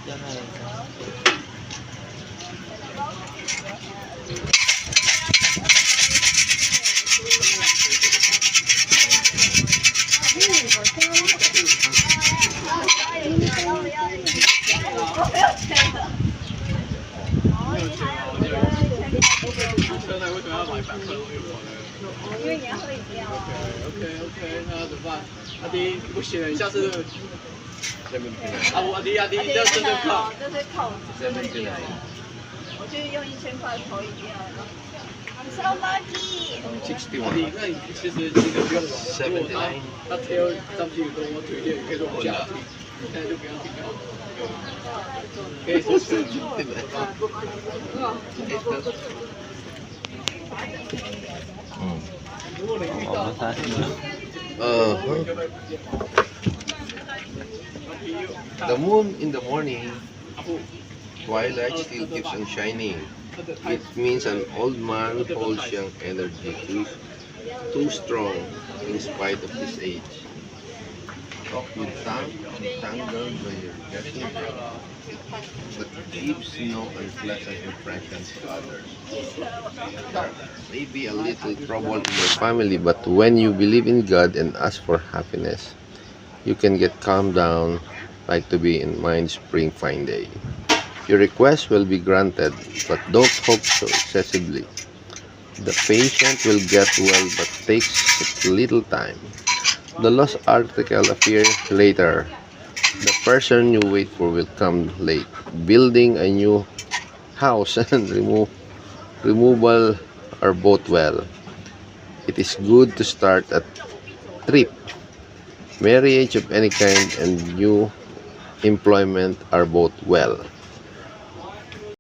因为你要喝饮料啊。OK，那怎么办？阿迪，不行了，你下次阿迪，这真的靠，这是扣子，我就用1000块投饮料。So lucky。阿迪，那你其实这个不用管，如果他贴上去跟我推荐，你可以说不要听，现在就不要听了。可以说是对的。The moon in the morning, twilight still keeps on shining. It means an old man holds young energy too strong in spite of his age. Talk with tongue entangled by your getting but gives no unpleasant impressions to others. There may be a little trouble in your family, but when you believe in God and ask for happiness, you can get calmed down like to be in Mind Spring Fine Day. Your request will be granted, but don't hope so excessively. The patient will get well, but takes a little time. The lost article appears later. The person you wait for will come late. Building a new house and removal are both well. It is good to start a trip. Marriage of any kind and new employment are both well.